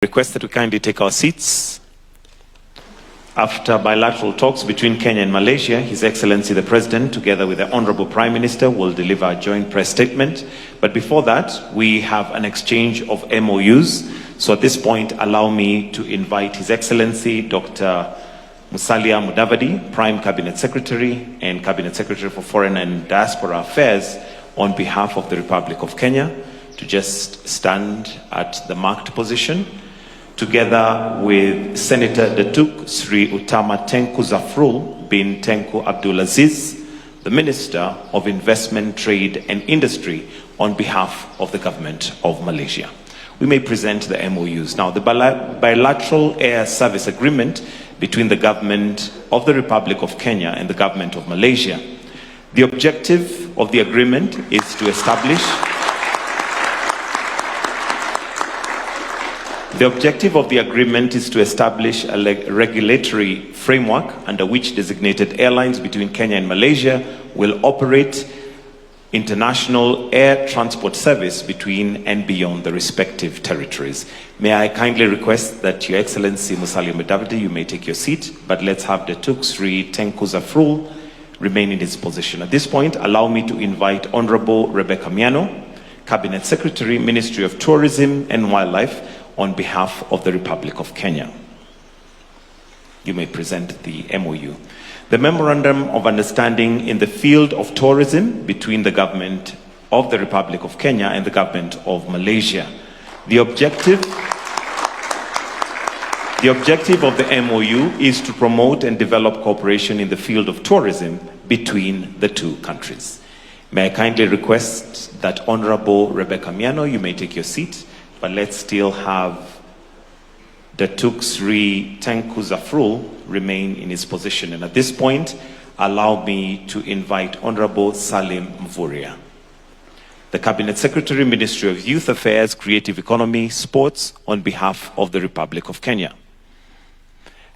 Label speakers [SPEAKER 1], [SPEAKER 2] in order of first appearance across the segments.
[SPEAKER 1] Request that we kindly take our seats. After bilateral talks between Kenya and Malaysia, His Excellency the President, together with the Honorable Prime Minister, will deliver a joint press statement. But before that, we have an exchange of MOUs. So at this point, allow me to invite His Excellency Dr. Malasyian Mudavadi, Prime Cabinet Secretary and Cabinet Secretary for Foreign and Diaspora Affairs, on behalf of the Republic of Kenya, to just stand at the marked position, together with Senator Datuk Sri Utama Tengku Zafrul bin Tengku Abdulaziz, the Minister of Investment, Trade and Industry, on behalf of the Government of Malaysia. We may present the MOUs. Now, the bilateral air service agreement between the Government of the Republic of Kenya and the Government of Malaysia. The objective of the agreement is to establish a regulatory framework under which designated airlines between Kenya and Malaysia will operate international air transport service between and beyond the respective territories. May I kindly request that Your Excellency Malasyian Mudavadi, you may take your seat, but let's have Datuk Sri Tengku Zafrul remain in his position. At this point, allow me to invite Honorable Rebecca Miano, Cabinet Secretary, Ministry of Tourism and Wildlife, on behalf of the Republic of Kenya. You may present the MOU. The Memorandum of Understanding in the field of tourism between the Government of the Republic of Kenya and the Government of Malaysia. The objective of the MOU is to promote and develop cooperation in the field of tourism between the two countries. May I kindly request that Honorable Rebecca Miano, you may take your seat, but let's still have Datuk Sri Tengku Zafrul remain in his position. And at this point, allow me to invite Honorable Salim Mvurya, the Cabinet Secretary, Ministry of Youth Affairs, Creative Economy, Sports, on behalf of the Republic of Kenya.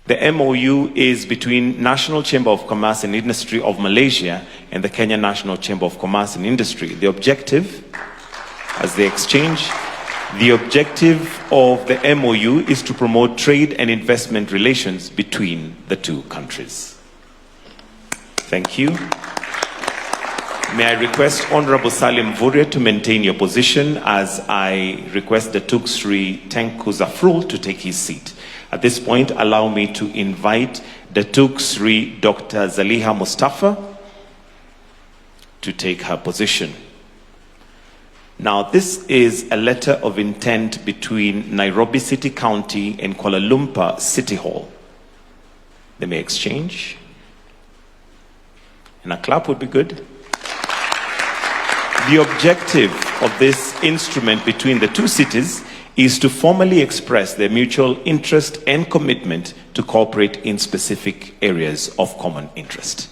[SPEAKER 1] The MOU is between National Chamber of Commerce and Industry of Malaysia and the Kenya National Chamber of Commerce and Industry. The objective of the MOU is to promote trade and investment relations between the two countries. Thank you. May I request Honorable Salim Mvurya to maintain your position as I request Datuk Sri Tengku Zafrul to take his seat. At this point, allow me to invite Datuk Sri Dr. Zaliha Mustafa to take her position. Now, this is a letter of intent between Nairobi City County and Kuala Lumpur City Hall. They may exchange. And a clap would be good. The objective of this instrument between the two cities is to formally express their mutual interest and commitment to cooperate in specific areas of common interest.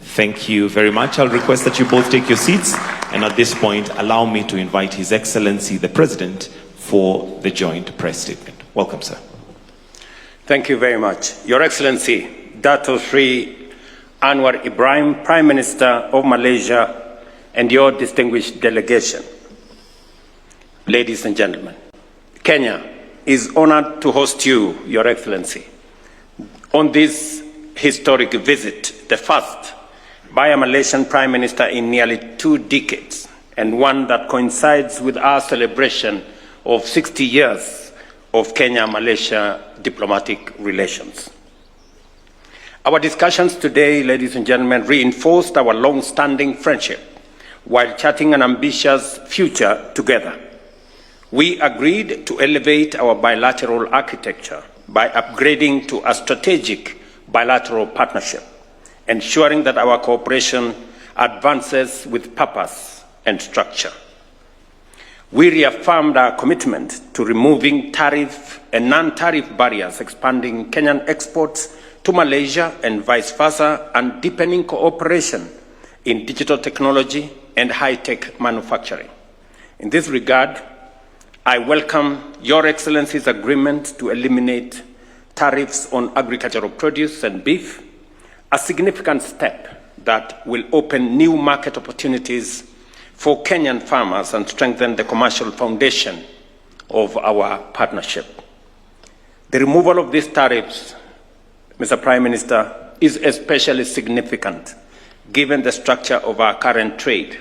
[SPEAKER 1] Thank you very much. I'll request that you both take your seats. And at this point, allow me to invite His Excellency the President for the joint press statement. Welcome, sir.
[SPEAKER 2] Thank you very much. Your Excellency, Dato Sri Anwar Ibrahim, Prime Minister of Malaysia, and your distinguished delegation. Ladies and gentlemen, Kenya is honored to host you, Your Excellency, on this historic visit, the first by a Malaysian Prime Minister in nearly 2 decades, and one that coincides with our celebration of 60 years of Kenya-Malaysia diplomatic relations. Our discussions today, ladies and gentlemen, reinforced our long-standing friendship while charting an ambitious future together. We agreed to elevate our bilateral architecture by upgrading to a strategic bilateral partnership, ensuring that our cooperation advances with purpose and structure. We reaffirmed our commitment to removing tariff and non-tariff barriers, expanding Kenyan exports to Malaysia and vice versa, and deepening cooperation in digital technology and high-tech manufacturing. In this regard, I welcome Your Excellency's agreement to eliminate tariffs on agricultural produce and beef, a significant step that will open new market opportunities for Kenyan farmers and strengthen the commercial foundation of our partnership. The removal of these tariffs, Mr. Prime Minister, is especially significant given the structure of our current trade,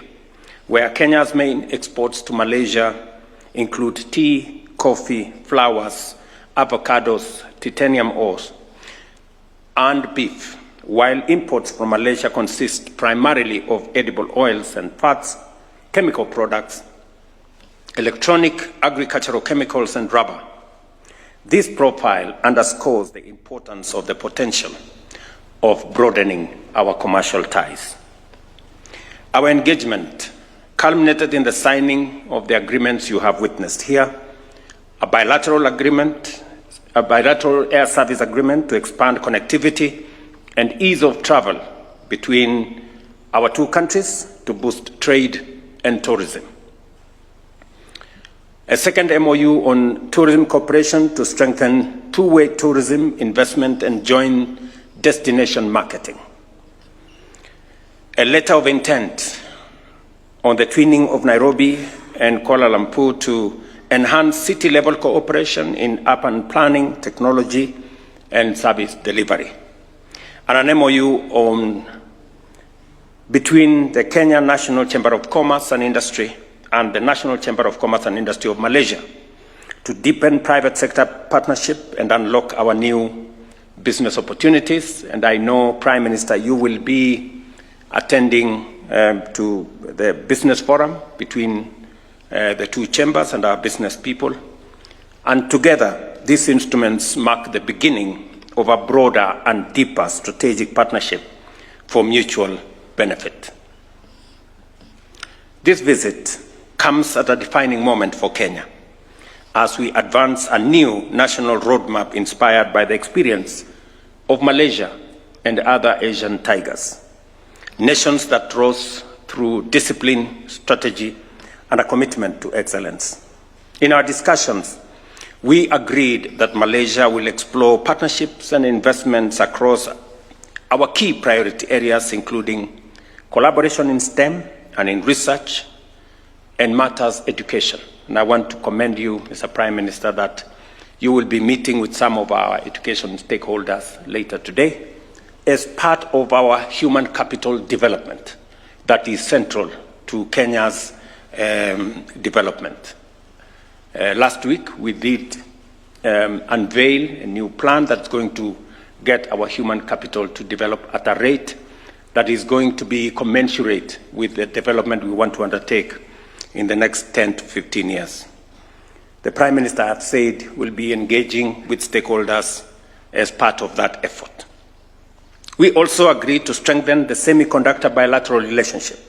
[SPEAKER 2] where Kenya's main exports to Malaysia include tea, coffee, flowers, avocados, titanium ores, and beef, while imports from Malaysia consist primarily of edible oils and fats, chemical products, electronic, agricultural chemicals, and rubber. This profile underscores the importance of the potential of broadening our commercial ties. Our engagement culminated in the signing of the agreements you have witnessed here, a bilateral air service agreement to expand connectivity and ease of travel between our two countries to boost trade and tourism. A second MOU on tourism cooperation to strengthen two-way tourism investment and joint destination marketing. A letter of intent on the twinning of Nairobi and Kuala Lumpur to enhance city-level cooperation in urban planning, technology, and service delivery. And an MOU between the Kenya National Chamber of Commerce and Industry and the National Chamber of Commerce and Industry of Malaysia to deepen private sector partnership and unlock our new business opportunities. And I know, Prime Minister, you will be attending to the business forum between the two chambers and our business people. And together, these instruments mark the beginning of a broader and deeper strategic partnership for mutual benefit. This visit comes at a defining moment for Kenya as we advance a new national roadmap inspired by the experience of Malaysia and other Asian tigers, nations that rose through discipline, strategy, and a commitment to excellence. In our discussions, we agreed that Malaysia will explore partnerships and investments across our key priority areas, including collaboration in STEM and in research and matters education. And I want to commend you, Mr. Prime Minister, that you will be meeting with some of our education stakeholders later today as part of our human capital development that is central to Kenya's development. Last week, we did unveil a new plan that's going to get our human capital to develop at a rate that is going to be commensurate with the development we want to undertake in the next 10 to 15 years. The Prime Minister has said will be engaging with stakeholders as part of that effort. We also agreed to strengthen the semiconductor bilateral relationship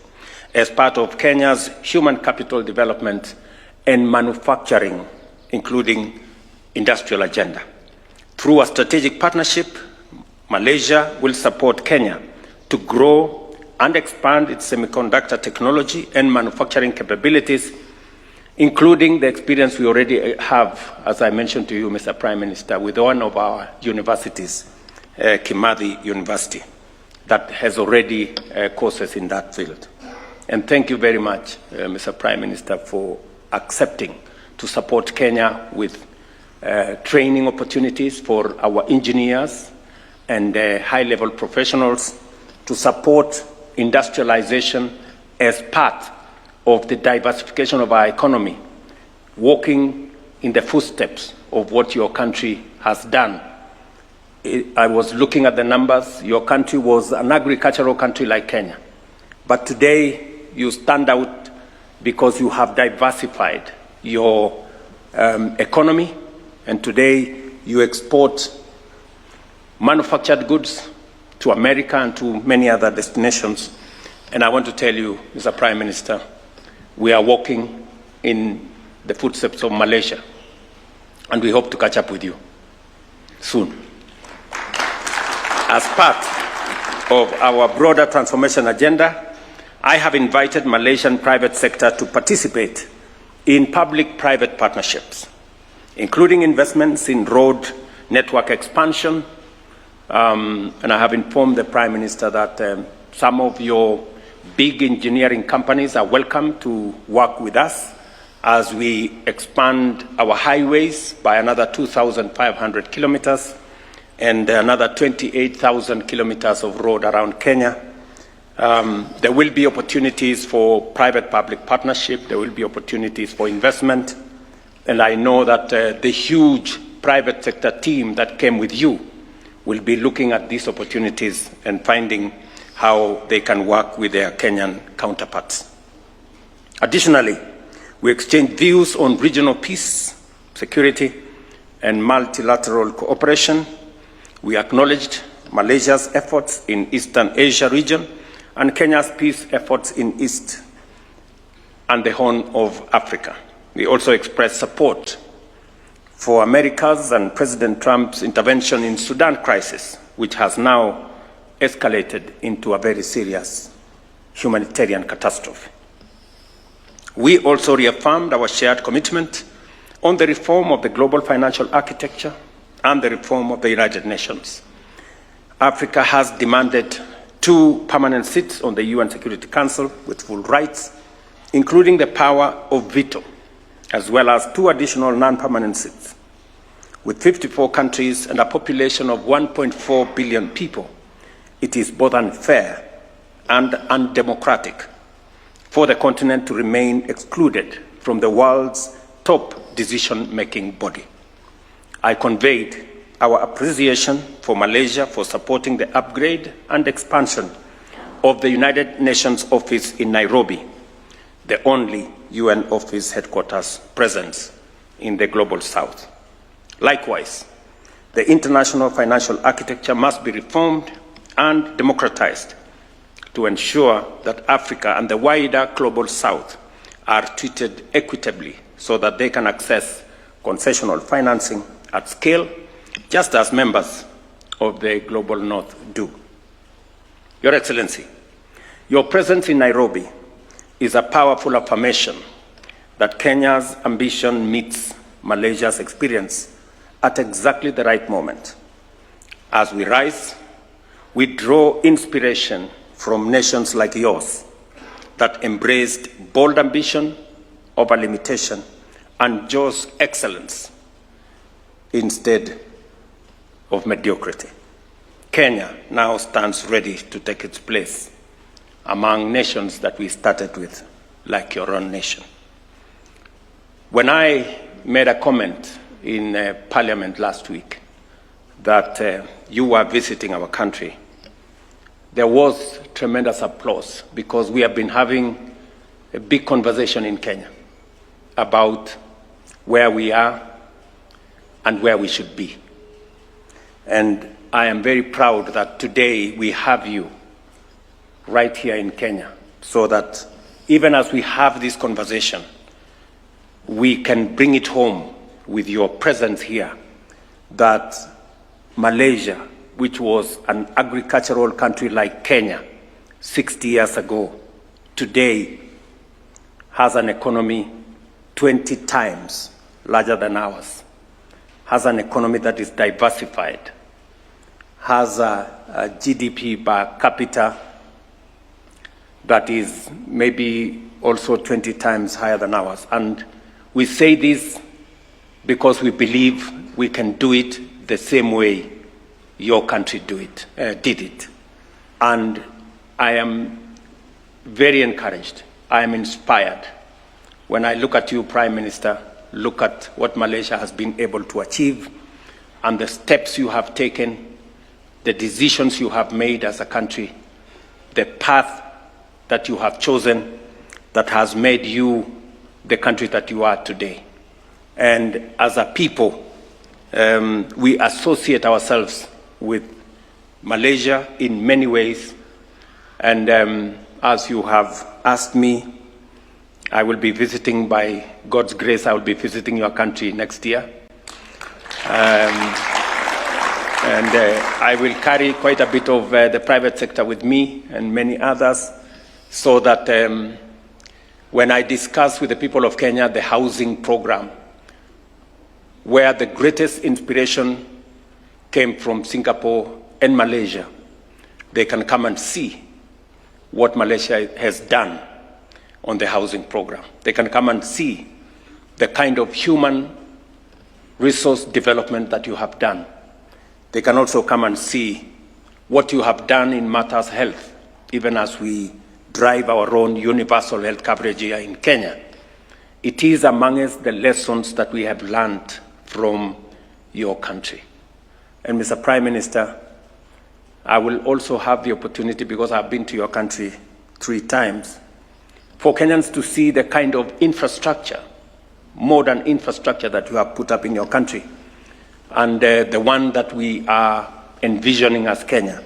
[SPEAKER 2] as part of Kenya's human capital development and manufacturing, including industrial agenda. Through a strategic partnership, Malaysia will support Kenya to grow and expand its semiconductor technology and manufacturing capabilities, including the experience we already have, as I mentioned to you, Mr. Prime Minister, with one of our universities, Kimathi University, that has already courses in that field. And thank you very much, Mr. Prime Minister, for accepting to support Kenya with training opportunities for our engineers and high-level professionals to support industrialization as part of the diversification of our economy, walking in the footsteps of what your country has done. I was looking at the numbers. Your country was an agricultural country like Kenya. But today, you stand out because you have diversified your economy, and today you export manufactured goods to America and to many other destinations. And I want to tell you, Mr. Prime Minister, we are walking in the footsteps of Malaysia, and we hope to catch up with you soon. As part of our broader transformation agenda, I have invited Malaysian private sector to participate in public-private partnerships, including investments in road network expansion. And I have informed the Prime Minister that some of your big engineering companies are welcome to work with us as we expand our highways by another 2,500 kilometers and another 28,000 kilometers of road around Kenya. There will be opportunities for private-public partnership. There will be opportunities for investment. And I know that the huge private sector team that came with you will be looking at these opportunities and finding how they can work with their Kenyan counterparts. Additionally, we exchanged views on regional peace, security, and multilateral cooperation. We acknowledged Malaysia's efforts in Eastern Asia region and Kenya's peace efforts in East and the Horn of Africa. We also expressed support for America's and President Trump's intervention in Sudan crisis, which has now escalated into a very serious humanitarian catastrophe. We also reaffirmed our shared commitment on the reform of the global financial architecture and the reform of the United Nations. Africa has demanded 2 permanent seats on the UN Security Council with full rights, including the power of veto, as well as 2 additional non-permanent seats. With 54 countries and a population of 1.4 billion people, it is both unfair and undemocratic for the continent to remain excluded from the world's top decision-making body. I conveyed our appreciation for Malaysia for supporting the upgrade and expansion of the United Nations office in Nairobi, the only UN office headquarters presence in the Global South. Likewise, the international financial architecture must be reformed and democratized to ensure that Africa and the wider Global South are treated equitably so that they can access concessional financing at scale, just as members of the Global North do. Your Excellency, your presence in Nairobi is a powerful affirmation that Kenya's ambition meets Malaysia's experience at exactly the right moment. As we rise, we draw inspiration from nations like yours that embraced bold ambition over limitation and chose excellence instead of mediocrity. Kenya now stands ready to take its place among nations that we started with, like your own nation. When I made a comment in Parliament last week that you were visiting our country, there was tremendous applause because we have been having a big conversation in Kenya about where we are and where we should be. And I am very proud that today we have you right here in Kenya so that even as we have this conversation, we can bring it home with your presence here that Malaysia, which was an agricultural country like Kenya 60 years ago, today has an economy 20 times larger than ours, has an economy that is diversified, has a GDP per capita that is maybe also 20 times higher than ours. And we say this because we believe we can do it the same way your country did it. And I am very encouraged. I am inspired when I look at you, Prime Minister, look at what Malaysia has been able to achieve and the steps you have taken, the decisions you have made as a country, the path that you have chosen that has made you the country that you are today. And as a people, we associate ourselves with Malaysia in many ways. And as you have asked me, I will be visiting, by God's grace, I will be visiting your country next year. And I will carry quite a bit of the private sector with me and many others, so that when I discuss with the people of Kenya the housing program, where the greatest inspiration came from Singapore and Malaysia, they can come and see what Malaysia has done on the housing program. They can come and see the kind of human resource development that you have done. They can also come and see what you have done in matters health, even as we drive our own universal health coverage here in Kenya. It is amongst the lessons that we have learned from your country. And Mr. Prime Minister, I will also have the opportunity, because I've been to your country 3 times, for Kenyans to see the kind of infrastructure, modern infrastructure that you have put up in your country, and the one that we are envisioning as Kenya.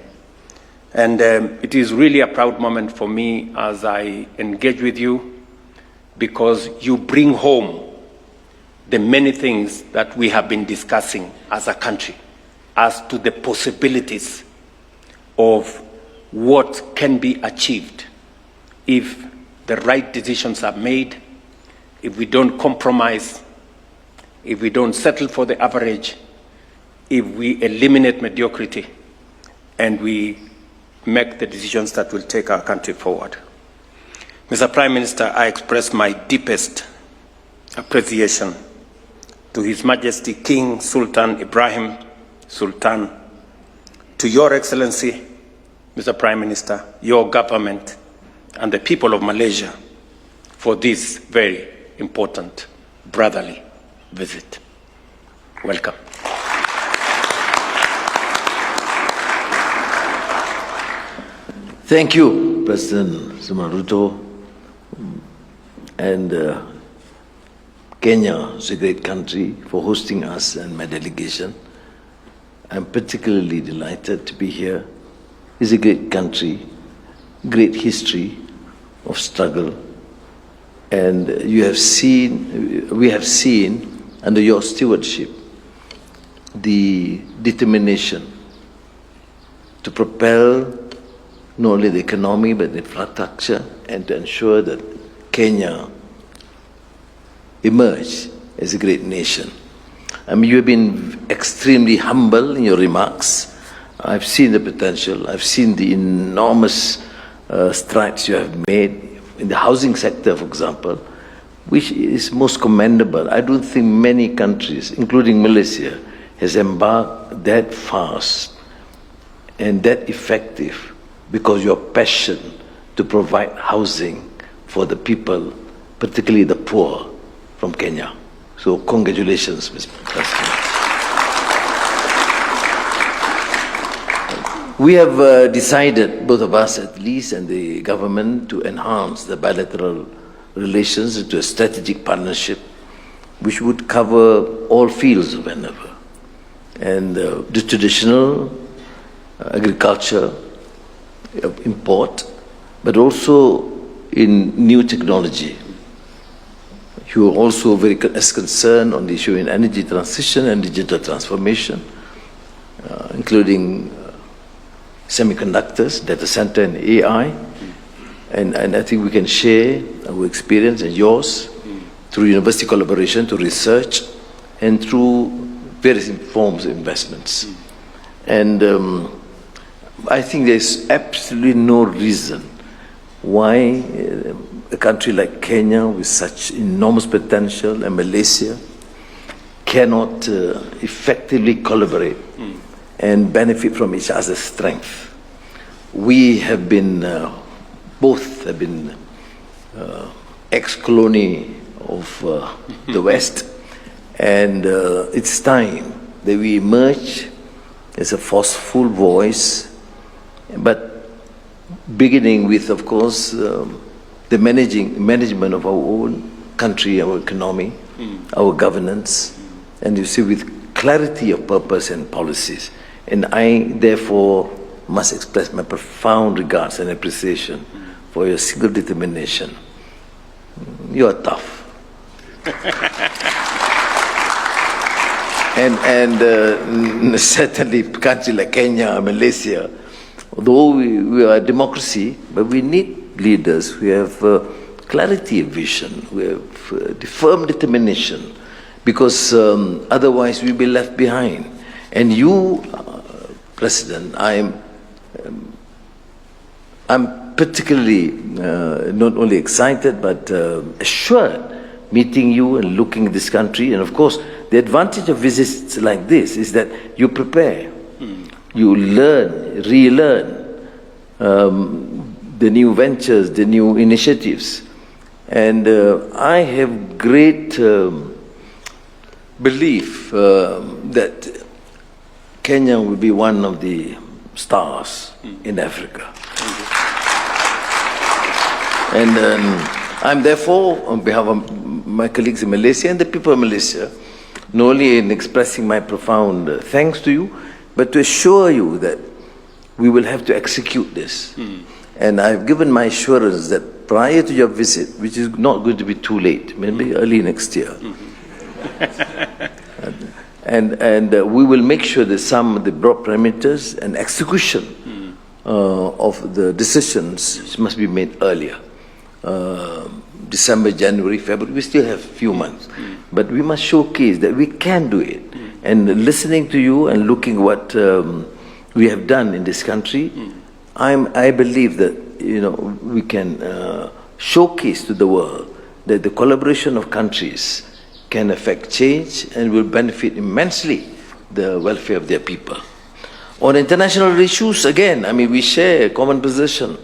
[SPEAKER 2] And it is really a proud moment for me as I engage with you, because you bring home the many things that we have been discussing as a country as to the possibilities of what can be achieved if the right decisions are made, if we don't compromise, if we don't settle for the average, if we eliminate mediocrity, and we make the decisions that will take our country forward. Mr. Prime Minister, I express my deepest appreciation to His Majesty King Sultan Ibrahim Sultan, to Your Excellency, Mr. Prime Minister, your government, and the people of Malaysia for this very important brotherly visit. Welcome.
[SPEAKER 3] Thank you, President Ruto. And Kenya is a great country for hosting us and my delegation. I'm particularly delighted to be here. It's a great country, great history of struggle. And we have seen under your stewardship the determination to propel not only the economy but the infrastructure, and to ensure that Kenya emerge as a great nation. I mean, you have been extremely humble in your remarks. I've seen the potential. I've seen the enormous strides you have made in the housing sector, for example, which is most commendable. I don't think many countries, including Malaysia, has embarked that fast and that effective, because your passion to provide housing for the people, particularly the poor from Kenya. So congratulations, Mr. President. We have decided, both of us at least, and the government, to enhance the bilateral relations into a strategic partnership which would cover all fields of endeavor. And the traditional agriculture, import, but also in new technology. You are also very concerned on the issue in energy transition and digital transformation, including semiconductors, data center, and AI. And I think we can share our experience and yours through university collaboration, through research, and through various forms of investments. And I think there's absolutely no reason why a country like Kenya, with such enormous potential, and Malaysia, cannot effectively collaborate and benefit from each other's strength. We have been, both have been ex-colony of the West, and it's time that we emerge as a forceful voice, but beginning with, of course, the management of our own country, our economy, our governance, and you see, with clarity of purpose and policies. And I, therefore, must express my profound regards and appreciation for your single determination. You are tough. and certainly a country like Kenya, Malaysia, although we are a democracy, but we need leaders who have clarity of vision, who have firm determination, because otherwise we'll be left behind. And you, President, I'm particularly not only excited but assured meeting you and looking at this country. And of course, the advantage of visits like this is that you prepare, you learn, relearn the new ventures, the new initiatives. And I have great belief that Kenya will be one of the stars in Africa. And I'm therefore, on behalf of my colleagues in Malaysia and the people of Malaysia, not only in expressing my profound thanks to you, but to assure you that we will have to execute this. And I've given my assurance that prior to your visit, which is not going to be too late, maybe early next year, and we will make sure that some of the broad parameters and execution of the decisions must be made earlier. December, January, February, we still have a few months. But we must showcase that we can do it. And listening to you and looking what we have done in this country, I believe that we can showcase to the world that the collaboration of countries can affect change and will benefit immensely the welfare of their people. On international issues, again, I mean, we share a common position.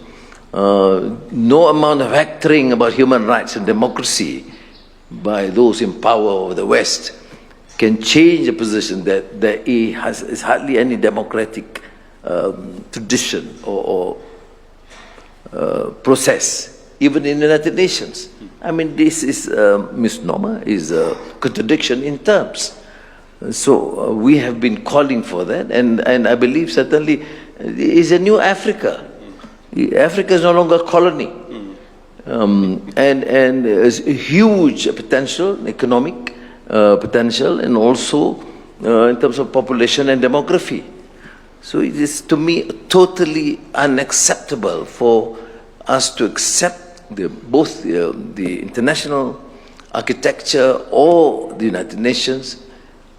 [SPEAKER 3] No amount of hectoring about human rights and democracy by those in power of the West can change a position that there is hardly any democratic tradition or process, even in the United Nations. I mean, this is a misnomer, is a contradiction in terms. So we have been calling for that, and I believe certainly it is a new Africa. Africa is no longer a colony, and there's a huge potential, economic potential, and also in terms of population and demography. So it is, to me, totally unacceptable for us to accept both the international architecture or the United Nations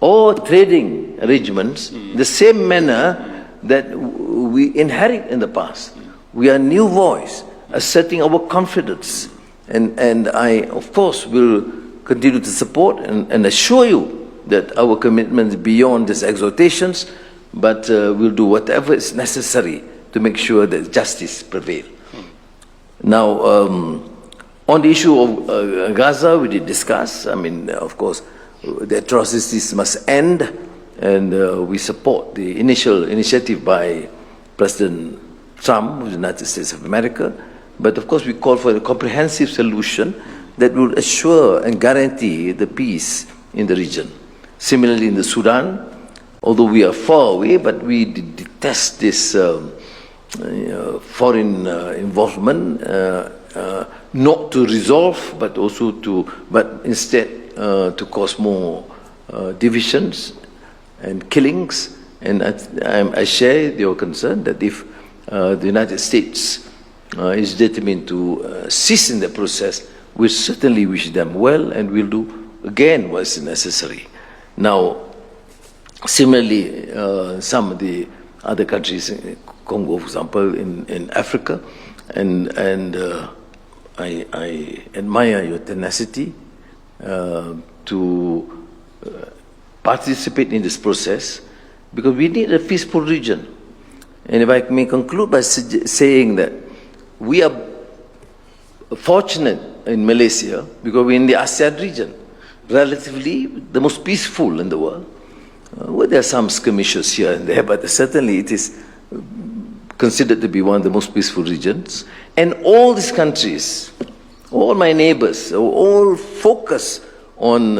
[SPEAKER 3] or trading arrangements the same manner that we inherit in the past. We are a new voice, asserting our confidence. And I, of course, will continue to support and assure you that our commitment is beyond these exhortations, but we'll do whatever is necessary to make sure that justice prevails. Now, on the issue of Gaza, we did discuss. I mean, of course, the atrocities must end, and we support the initial initiative by President Trump of the United States of America, but of course we call for a comprehensive solution that will assure and guarantee the peace in the region. Similarly in the Sudan, although we are far away, but we detest this foreign involvement, not to resolve, but also but instead to cause more divisions and killings. And I share your concern that if the United States is determined to cease in the process, we certainly wish them well, and we'll do again what is necessary. Now, similarly, some of the other countries, Congo, for example, in Africa, and I admire your tenacity to participate in this process, because we need a peaceful region. And if I may conclude by saying that we are fortunate in Malaysia because we're in the ASEAN region, relatively the most peaceful in the world. Well, there are some skirmishes here and there, but certainly it is considered to be one of the most peaceful regions. And all these countries, all my neighbors, all focus on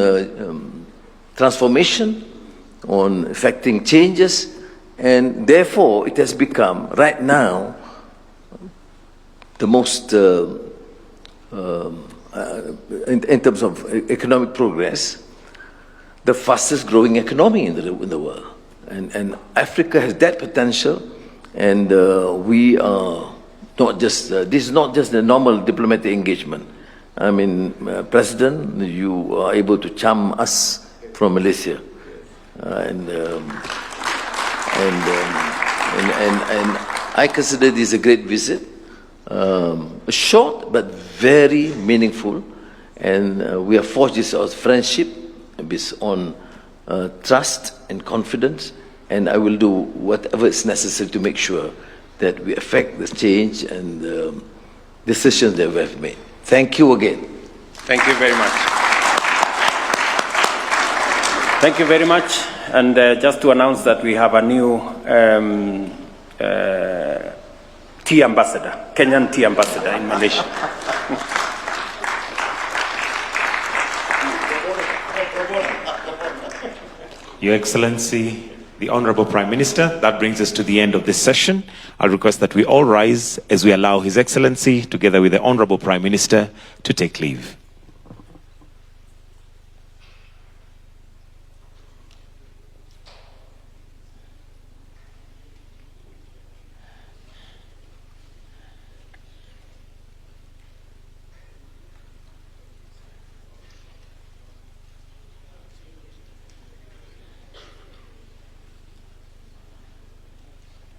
[SPEAKER 3] transformation, on effecting changes, and therefore it has become, right now, the most, in terms of economic progress, the fastest growing economy in the world. And Africa has that potential, and we are not just, this is not just a normal diplomatic engagement. I mean, President, you are able to charm us from Malaysia. And I consider this a great visit, short but very meaningful, And we have forged this friendship based on trust and confidence, and I will do whatever is necessary to make sure that we affect the change and the decisions that we have made. Thank you again.
[SPEAKER 2] Thank you very much. Thank you very much. And just to announce that we have a new tea ambassador, Kenyan tea ambassador in Malaysia.
[SPEAKER 1] Your Excellency, the Honorable Prime Minister, that brings us to the end of this session. I'll request that we all rise as we allow His Excellency, together with the Honorable Prime Minister, to take leave.